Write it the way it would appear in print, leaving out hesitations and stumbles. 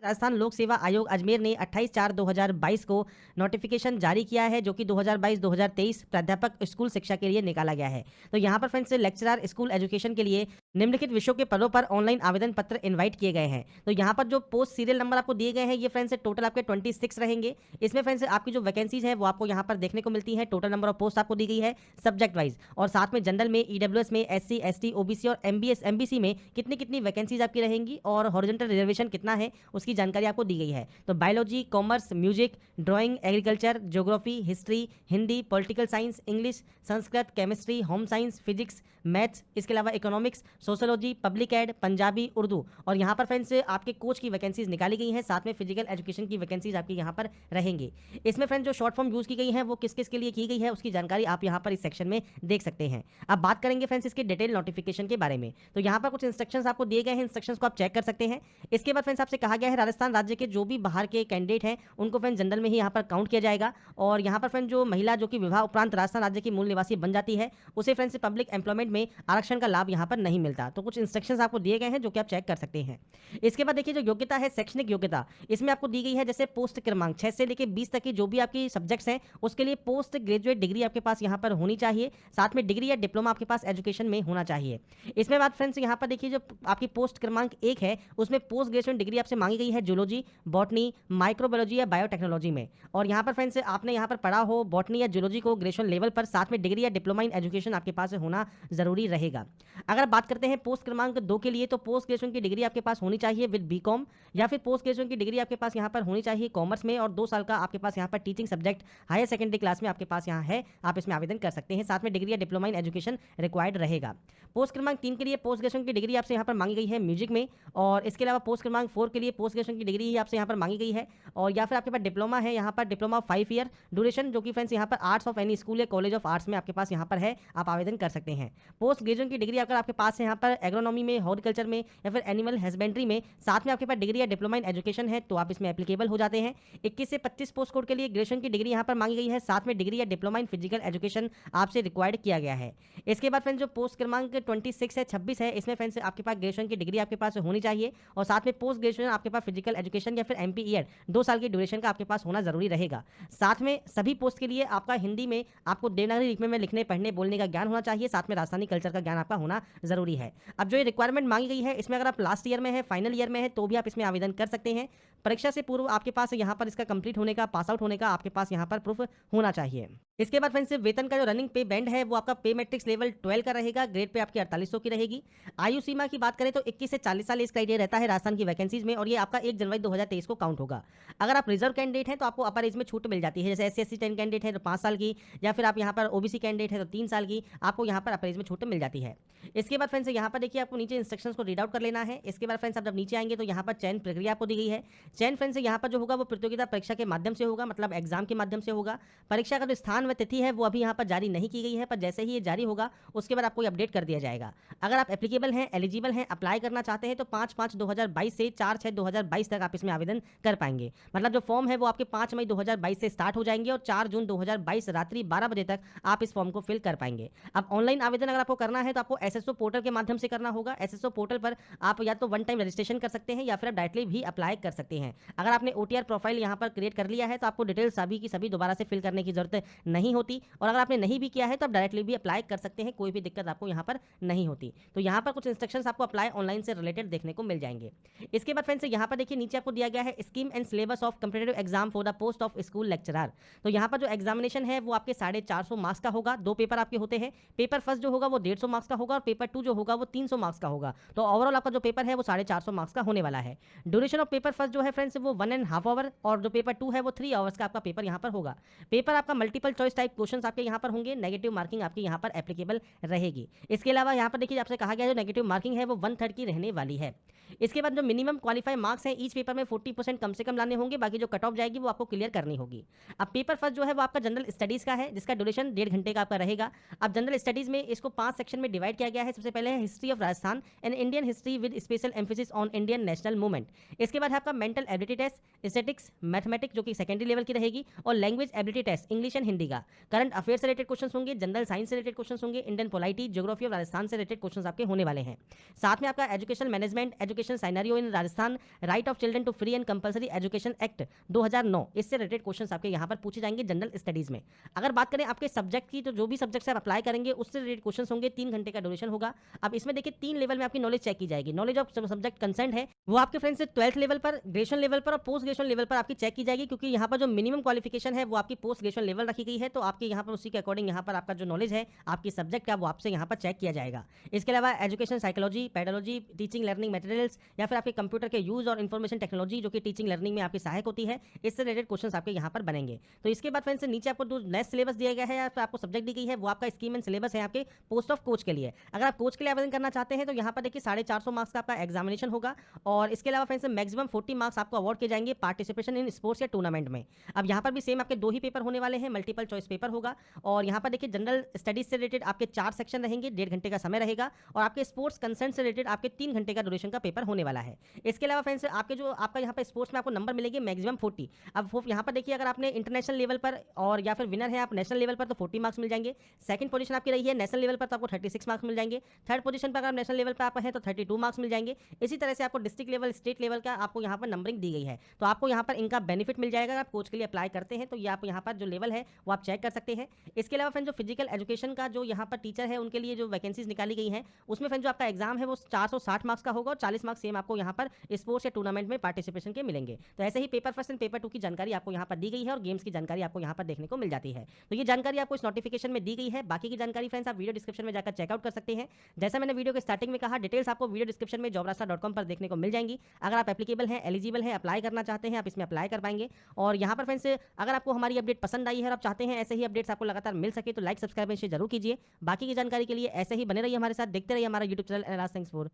राजस्थान लोक सेवा आयोग अजमेर ने 28/4/2022 को नोटिफिकेशन जारी किया है, जो कि 2022-2023 प्राध्यापक स्कूल शिक्षा के लिए निकाला गया है। तो यहाँ पर फ्रेंड्स लेक्चरर स्कूल एजुकेशन के लिए निम्नलिखित विषयों के पदों पर ऑनलाइन आवेदन पत्र इनवाइट किए गए हैं। तो यहाँ पर जो पोस्ट सीरियल नंबर आपको दिए गए हैं, ये फ्रेंड्स टोटल आपके 26 रहेंगे। इसमें फ्रेंड्स आपकी जो वैकेंसीज है वो आपको यहाँ पर देखने को मिलती है। टोटल नंबर ऑफ पोस्ट आपको दी गई है सब्जेक्ट वाइज, और साथ में जनरल में, ईडब्ल्यूएस में, एससी, एसटी, ओबीसी और एमबीसी में कितनी कितनी वैकेंसीज आपकी रहेंगी और हॉरिजॉन्टल रिजर्वेशन कितना है उसकी जानकारी आपको दी गई है। तो biology, commerce, music, drawing, agriculture, geography, history, Hindi, political science, English, Sanskrit, chemistry, home science, physics, maths, इसके अलावा economics, sociology, public ad, Punjabi, Urdu, और यहाँ पर फ्रेंड्स आपके कोच की वैकेंसीज निकाली गई हैं। साथ में फिजिकल एजुकेशन की वैकेंसीज आपकी यहाँ पर रहेंगी। इसमें फ्रेंड्स जो शॉर्ट फॉर्म यूज की गई है वो किस किस के लिए की गई है उसकी जानकारी आप यहाँ पर इस सेक्शन में देख सकते हैं। अब बात करेंगे फ्रेंड्स इसके डिटेल नोटिफिकेशन के बारे में। तो यहाँ पर कुछ इंस्ट्रक्शंस आपको दिए गए हैं, इंस्ट्रक्शंस को आप चेक कर सकते हैं। इसके बाद फ्रेंड्स आपसे कहा गया है राजस्थान राज्य के जो भी बाहर के कैंडिडेट हैं उनको फ्रेंड्स जनरल में ही यहाँ पर काउंट किया जाएगा। और यहाँ पर फ्रेंड्स जो महिला जो कि विवाह उपरांत राजस्थान राज्य की मूल निवासी बन जाती है उसे फ्रेंड्स पब्लिक एम्प्लॉयमेंट में आरक्षण का लाभ यहाँ पर नहीं मिलता। तो कुछ इंस्ट्रक्शंस आपको दिए गए हैं जो कि आप चेक कर सकते हैं। इसके बाद देखिए जो योग्यता है, शैक्षणिक योग्यता, इसमें आपको दी गई है जैसे पोस्ट क्रमांक 6 से लेकर 20 तक की जो भी आपकी सब्जेक्ट्स हैं उसके लिए पोस्ट ग्रेजुएट डिग्री आपके पास यहाँ पर होनी चाहिए। साथ में डिग्री या डिप्लोमा आपके पास एजुकेशन में होना चाहिए। इसमें बात फ्रेंड्स यहाँ पर देखिए जो आपकी पोस्ट क्रमांक 1 है उसमें पोस्ट ग्रेजुएशन डिग्री आपसे मांगी गई है जूलॉजी, बॉटनी, माइक्रोबायोलॉजी या बायोटेक्नोलॉजी में। और यहाँ पर फ्रेंड्स आपने यहाँ पर पढ़ा हो बॉटनी या जूलॉजी को ग्रेजुएशन लेवल पर, साथ में डिग्री या डिप्लोमा इन एजुकेशन आपके पास होना जरूरी रहेगा। अगर बात करते हैं पोस्ट क्रमांक 2 के लिए, तो पोस्ट ग्रेजुएशन की डिग्री आपके पास होनी चाहिए विद बीकॉम, या फिर पोस्ट ग्रेजुएशन की डिग्री आपके पास यहाँ पर होनी चाहिए कॉमर्स में, और 2 साल का आपके पास यहाँ पर teaching subject higher secondary class में आपके पास यहाँ है, आप इसमें आवेदन कर सकते हैं। साथ में डिग्री या डिप्लोमा इन एजुकेशन रिक्वायर्ड रहेगा। पोस्ट क्रमांक 3 के लिए पोस्ट ग्रेजुएशन की डिग्री आपसे यहाँ पर मांगी गई है म्यूजिक में, और इसके अलावा पोस्ट क्रमांक 4 के लिए पोस्ट ग्रेजुएशन की डिग्री ही आपसे यहाँ पर मांगी गई है, और या फिर आपके पास डिप्लोमा है यहाँ पर, डिप्लोमा 5 ईयर ड्यूरेशन, जो कि फ्रेंड्स यहाँ पर आर्ट्स ऑफ एनी स्कूल या कॉलेज ऑफ आर्ट्स में आपके पास यहाँ पर है, आप आवेदन कर सकते हैं। पोस्ट ग्रेजुएशन की डिग्री अगर आपके पास है यहाँ पर एग्रोनॉमी में, हॉर्टिकल्चर में या फिर एनिमल हस्बेंड्री में, साथ में आपके पास डिग्री या डिप्लोमा इन एजुकेशन है, तो आप इसमें एप्लीकेबल हो जाते हैं। 21 से 25 पोस्ट कोड के लिए ग्रेजुएशन की डिग्री यहाँ पर मांगी गई है, साथ में डिग्री या डिप्लोमा इन फिजिकल एजुकेशन आपसे रिक्वायर्ड किया गया है। इसके बाद फ्रेंड्स जो पोस्ट क्रमांक 26 है, 26 है, इसमें फ्रेंड्स आपके पास ग्रेजुएशन की डिग्री आपके पास होनी चाहिए, और साथ में पोस्ट ग्रेजुएशन आपके पास फिजिकल एजुकेशन या फिर एमपी ईयर 2 साल की ड्यूरेशन का आपके पास होना जरूरी रहेगा। साथ में सभी पोस्ट के लिए आपका हिंदी में आपको देवनागरी लिपि में लिखने, पढ़ने, बोलने का ज्ञान होना चाहिए, साथ में राजस्थानी कल्चर का ज्ञान आपका होना जरूरी है। अब जो ये रिक्वायरमेंट मांगी गई है इसमें अगर आप लास्ट ईयर में है, फाइनल ईयर में है, तो भी आप इसमें आवेदन कर सकते हैं। परीक्षा से पूर्व आपके पास यहाँ पर इसका कंप्लीट होने का, पास आउट होने का आपके पास यहाँ पर प्रूफ होना चाहिए। इसके बाद फ्रेंड्स वेतन का जो रनिंग पे बैंड है वो आपका पे मैट्रिक्स लेवल 12 का रहेगा, ग्रेड पे आपकी 4800 की रहेगी। आयु सीमा की बात करें तो 21 से 40 साल इस क्राइटेरिया रहता है राजस्थान की वैकेंसीज में, और ये आपका 1 जनवरी 2023 को काउंट होगा। अगर आप रिजर्व कैंडिडेट हैं तो आपको अपर एज में छूट मिल जाती है, जैसे SC/ST 10 कैंडिडेट है तो 5 साल की, या फिर आप यहाँ पर OBC कैंडिडेट है तो 3 साल की, आपको यहाँ पर अपर एज में छूट मिल जाती है। इसके बाद फ्रेंड्स यहाँ पर देखिए आपको नीचे इंस्ट्रक्शंस को रीड आउट कर लेना है। इसके बाद फ्रेंड्स आप जब नीचे आएंगे तो यहाँ पर चयन प्रक्रिया आपको दी गई है। चयन फ्रेंड्स यहाँ पर जो होगा वो प्रतियोगिता परीक्षा के माध्यम से होगा, मतलब एग्जाम के माध्यम से होगा। परीक्षा का जो स्थान व तिथि है वो अभी यहाँ पर जारी नहीं की गई है, पर जैसे ही ये जारी होगा उसके बाद आपको अपडेट कर दिया जाएगा। अगर आप एप्लीकेबल हैं, एलिजिबल हैं, अप्लाई करना चाहते हैं तो 5/5/2022 से 4/6/2022 तक आप इसमें आवेदन कर पाएंगे। मतलब जो फॉर्म है वो आपके 5 मई 2022 से स्टार्ट हो जाएंगे, और 4 जून 2022 रात्रि 12 बजे तक आप इस फॉर्म को फिल कर पाएंगे। अब ऑनलाइन आवेदन अगर आपको करना है तो आपको SSO पोर्टल के माध्यम से करना होगा। SSO पोर्टल पर आप या तो वन टाइम रजिस्ट्रेशन कर सकते हैं या फिर आप डायरेक्टली भी अप्लाई कर सकते हैं। अगर आपने OTR प्रोफाइल यहाँ पर क्रिएट कर लिया है तो आपको डिटेल्स सभी की सभी दोबारा से फिल करने की जरूरत नहीं होती, और अगर आपने नहीं भी किया है तो आप डायरेक्टली भी अप्लाई कर सकते हैं, कोई भी दिक्कत आपको यहाँ पर नहीं होती। तो यहाँ पर कुछ इंस्ट्रक्शंस आपको अप्लाई ऑनलाइन से रिलेटेड देखने को मिल जाएंगे। इसके बाद फ्रेंड्स यहाँ पर देखिए नीचे आपको दिया गया है scheme and syllabus of competitive exam for the post of school lecturer. तो यहाँ पर जो एग्जामिनेशन है वो आपके 450 मार्क्स का होगा। 2 पेपर आपके होते हैं। पेपर फर्स्ट जो होगा वो 150 मार्क्स का होगा, और पेपर 2 जो होगा वो 300 मार्क्स का होगा। तो ओवरऑल आपका जो पेपर है वो 450 मार्क्स का होने वाला है। ड्यूरेशन ऑफ पेपर फर्स्ट जो है फ्रेंड्स वो 1.5 आवर, और जो पेपर 2 है वो 3 आवर्स का आपका पेपर यहाँ पर होगा। पेपर आपका मल्टीपल चॉइस टाइप क्वेश्चन आपके यहाँ पर होंगे, नेगेटिव मार्किंग आपकी यहाँ पर एप्लीकेबल रहेगी। इसके अलावा यहाँ पर देखिए आपसे कहा गया है जो नेगेटिव मार्किंग है वो 1/3 की रहने वाली है। इसके बाद जो मिनिमम क्वालिफाई मार्क्स हैं ईच पेपर में 40% कम से कम लाने होंगे, बाकी जो कट ऑफ जाएगी वो आपको क्लियर करनी होगी। अब पेपर फर्स्ट जो है वो आपका जनरल स्टडीज़ का है, जिसका ड्यूरेशन 1.5 घंटे का आपका रहेगा। अब जनरल स्टडीज़ में इसको 5 सेक्शन में डिवाइड किया गया है। सबसे पहले है history of Rajasthan and Indian history with special emphasis on Indian national movement. इसके बाद है आपका mental ability test, statics, mathematics जो कि सेकेंडरी लेवल की रहेगी, और language ability test English and Hindi देखिएगा, करंट अफेयर से रिलेटेड क्वेश्चन होंगे, जनरल साइंस से रिलेटेड क्वेश्चन होंगे, Indian polity, geography of Rajasthan से रिलेटेड क्वेश्चन आपके होने वाले हैं। साथ में आपका education management, education scenario in Rajasthan, right of children to free and compulsory education act 2009, इससे रिलेटेड क्वेश्चन आपके यहाँ पर पूछे जाएंगे जनरल स्टडीज में। अगर बात करें आपके सब्जेक्ट की, तो जो भी सब्जेक्ट से आप अप्लाई करेंगे उससे रिलेटेड क्वेश्चन होंगे, 3 घंटे का ड्यूरेशन होगा। अब इसमें देखिए 3 लेवल में आपकी नॉलेज चेक की जाएगी। नॉलेज ऑफ सब्जेक्ट कंसेंट है वो आपके फ्रेंड्स 12th लेवल पर, ग्रेजुएशन लेवल पर और पोस्ट ग्रेजुएशन लेवल पर आपकी चेक की जाएगी, क्योंकि यहाँ पर जो मिनिमम क्वालिफिकेशन है वो आपकी पोस्ट ग्रेजुएशन लेवल रखी गई है। तो आपके यहाँ पर उसी के अकॉर्डिंग यहाँ पर आपका जो नॉलेज है आपकी सब्जेक्ट का वो आपसे यहाँ पर चेक किया जाएगा। इसके अलावा education psychology, pedology, teaching learning materials या फिर आपके कंप्यूटर के यूज और इन्फॉर्मेशन टेक्नोलॉजी जो कि टीचिंग लर्निंग में आपकी सहायक होती है, इससे रिलेटेड क्वेश्चन आपके यहाँ पर बनेंगे। तो इसके बाद फ्रेंड्स नीचे आपको जो नेक्स्ट सिलेबस दिया गया है या फिर आपको सब्जेक्ट दी गई है वो आपका स्कीम एंड सिलेबस है आपके पोस्ट ऑफ कोच के लिए। अगर आप कोच के लिए आवेदन करना चाहते हैं तो यहाँ पर देखिए 450 मार्क्स का आपका एग्जामिनेशन होगा और इसके अलावा फ्रेंड्स मैक्सिमम 40 मार्क्स आपको अवार्ड किए जाएंगे पार्टिसिपेशन इन स्पोर्ट्स या टूर्नामेंट में। अब यहाँ पर भी सेम आपके 2 ही पेपर होने वाले हैं, मल्टीपल चॉइस पेपर होगा और यहाँ पर देखिए जनरल स्टडीज से रिलेटेड आपके 4 सेक्शन रहेंगे, 1.5 घंटे का समय रहेगा और आपके स्पोर्ट्स कंसर्न से रिलेटेड आपके 3 घंटे का ड्यूरेशन का पेपर होने वाला है। इसके अलावा फ्रेंड्स आपके जो आपका यहाँ पर स्पोर्ट्स में आपको नंबर मिलेंगे मैक्सिमम 40। अब यहाँ पर देखिए अगर आपने इंटरनेशनल लेवल पर और या फिर विनर है आप नेशनल लेवल पर तो 40 मार्क्स मिल जाएंगे। सेकंड पोजीशन आपकी रही है नेशनल लेवल पर तो आपको 36 मार्क्स मिल जाएंगे। थर्ड पोजीशन पर अगर नेशनल लेवल पर आप हैं तो 32 मार्क्स मिल जाएंगे। इसी तरह से आपको डिस्ट्रिक्ट लेवल, स्टेट लेवल का आपको यहाँ पर नंबरिंग दी गई है, तो आपको यहाँ पर इनका बेनिफिट मिल जाएगा। अगर आप कोच के लिए अप्लाई करते हैं तो ये आप यहाँ पर जो लेवल है वो आप चेक कर सकते हैं। इसके अलावा फ्रेंड जो फिजिकल एजुकेशन का जो यहाँ पर टीचर है उनके लिए जो वैकेंसीज निकाली गई हैं उसमें फ्रेंड जो आपका एग्जाम है वो 460 मार्क्स का होगा और 40 मार्क्स सेम आपको यहाँ पर स्पोर्ट्स या टूर्नामेंट में पार्टिसिपेशन के मिलेंगे। तो ऐसे ही पेपर फर्स्ट एंड पेपर 2 की जानकारी आपको यहाँ पर दी गई है और गेम्स की जानकारी आपको यहाँ पर देखने को मिल जाती है। तो ये जानकारी आपको इस नोटिफिकेशन में दी गई है। बाकी की जानकारी फ्रेंड्स आप वीडियो डिस्क्रिप्शन में जाकर चेकआउट कर सकते हैं। जैसा मैंने वीडियो के स्टार्टिंग में कहा, डिटेल्स आपको वीडियो डिस्क्रिप्शन में jobrasta.com पर देखने को मिल जाएंगी। अगर आप एप्लीकेबल हैं, एलिजिबल हैं, अप्लाई करना चाहते हैं, आप इसमें अप्लाई कर पाएंगे। और यहाँ पर फ्रेंड्स अगर आपको हमारी अपडेट पसंद आई है और आप चाहते हैं ऐसे ही अपडेट्स आपको लगातार मिल सके तो लाइक, सब्सक्राइब जरूर कीजिए। बाकी की जानकारी के लिए ऐसे ही बने रहिए हमारे साथ, देखते रहिए हमारा यूट्यूब चैनल। Thanks for